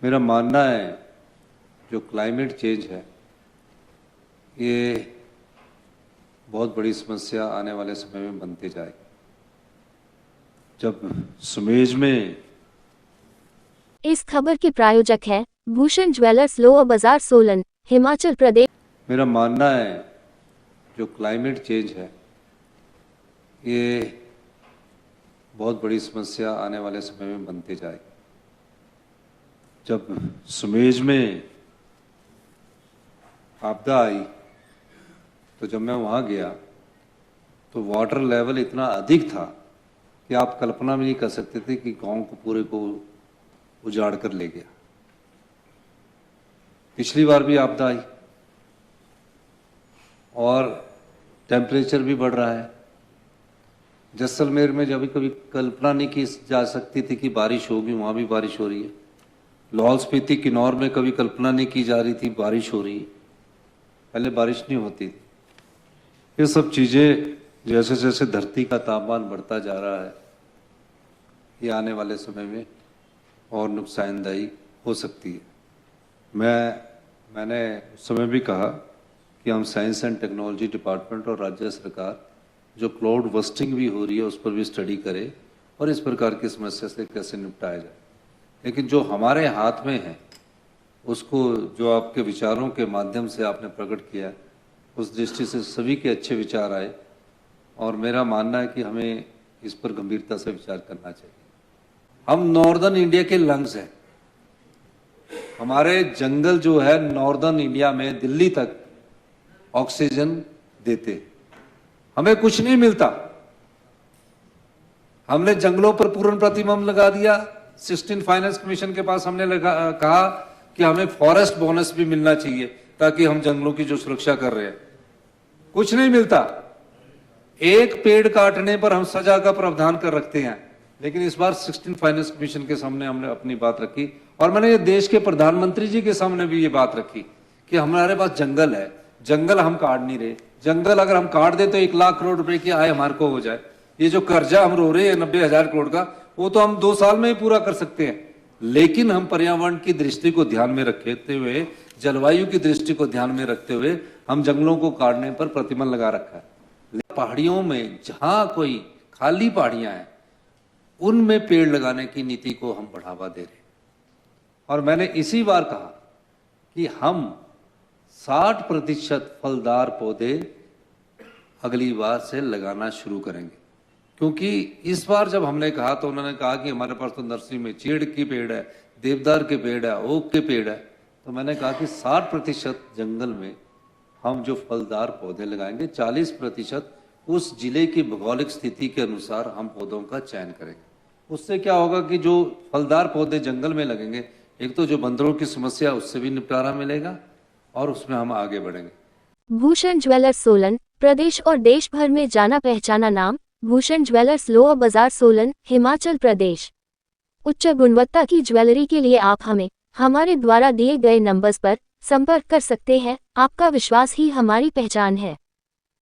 मेरा मानना है जो क्लाइमेट चेंज है ये बहुत बड़ी समस्या आने वाले समय में बनती जाएगी। जब सुमेज में इस खबर के प्रायोजक हैं भूषण ज्वेलर्स लोअर बाजार सोलन, हिमाचल प्रदेश। मेरा मानना है जो क्लाइमेट चेंज है ये बहुत बड़ी समस्या आने वाले समय में बनती जाएगी। जब सुमेज में आपदा आई तो जब मैं वहाँ गया तो वाटर लेवल इतना अधिक था कि आप कल्पना भी नहीं कर सकते थे कि गांव को पूरे को उजाड़ कर ले गया। पिछली बार भी आपदा आई और टेम्परेचर भी बढ़ रहा है। जैसलमेर में जब कभी कल्पना नहीं की जा सकती थी कि बारिश होगी, वहाँ भी बारिश हो रही है। लाहौल स्पीति किन्नौर में कभी कल्पना नहीं की जा रही थी, बारिश हो रही है। पहले बारिश नहीं होती थी। ये सब चीज़ें जैसे जैसे धरती का तापमान बढ़ता जा रहा है ये आने वाले समय में और नुकसानदायी हो सकती है। मैंने उस समय भी कहा कि हम साइंस एंड टेक्नोलॉजी डिपार्टमेंट और राज्य सरकार जो क्लाउड बस्टिंग भी हो रही है उस पर भी स्टडी करे और इस प्रकार की समस्या से कैसे निपटाया जाए। लेकिन जो हमारे हाथ में है उसको जो आपके विचारों के माध्यम से आपने प्रकट किया उस दृष्टि से सभी के अच्छे विचार आए और मेरा मानना है कि हमें इस पर गंभीरता से विचार करना चाहिए। हम नॉर्दर्न इंडिया के लंग्स हैं। हमारे जंगल जो है नॉर्दर्न इंडिया में दिल्ली तक ऑक्सीजन देते, हमें कुछ नहीं मिलता। हमने जंगलों पर पूर्ण प्रतिबंध लगा दिया। 16 फाइनेंस कमीशन के पास हमने कहा कि हमें फॉरेस्ट बोनस भी मिलना चाहिए ताकि हम जंगलों की जो सुरक्षा कर रहे हैं। कुछ नहीं मिलता। एक पेड़ काटने पर हम सजा का प्रावधान कर रखते हैं। लेकिन इस बार 16 फाइनेंस कमीशन के सामने हमने अपनी बात रखी और मैंने ये देश के प्रधानमंत्री जी के सामने भी ये बात रखी कि हमारे पास जंगल है, जंगल हम काट नहीं रहे। जंगल अगर हम काट दे तो 1 लाख करोड़ रुपए की आय हमारे को हो जाए। ये जो कर्जा हम रो रहे हैं 90,000 करोड़ का, वो तो हम 2 साल में ही पूरा कर सकते हैं। लेकिन हम पर्यावरण की दृष्टि को ध्यान में रखते हुए, जलवायु की दृष्टि को ध्यान में रखते हुए हम जंगलों को काटने पर प्रतिबंध लगा रखा है। पहाड़ियों में जहां कोई खाली पहाड़ियां हैं उनमें पेड़ लगाने की नीति को हम बढ़ावा दे रहे हैं। और मैंने इसी बार कहा कि हम 60% फलदार पौधे अगली बार से लगाना शुरू करेंगे। क्योंकि इस बार जब हमने कहा तो उन्होंने कहा कि हमारे पास तो नर्सरी में चीड़ की पेड़ है, देवदार के पेड़ है, ओक के पेड़ है। तो मैंने कहा कि 60% जंगल में हम जो फलदार पौधे लगाएंगे, 40% उस जिले की भौगोलिक स्थिति के अनुसार हम पौधों का चयन करेंगे। उससे क्या होगा कि जो फलदार पौधे जंगल में लगेंगे, एक तो जो बंदरों की समस्या उससे भी निपटारा मिलेगा और उसमें हम आगे बढ़ेंगे। भूषण ज्वेलर्स सोलन, प्रदेश और देश भर में जाना पहचाना नाम भूषण ज्वेलर्स लोअर बाजार सोलन, हिमाचल प्रदेश। उच्च गुणवत्ता की ज्वेलरी के लिए आप हमें हमारे द्वारा दिए गए नंबर्स पर संपर्क कर सकते हैं। आपका विश्वास ही हमारी पहचान है।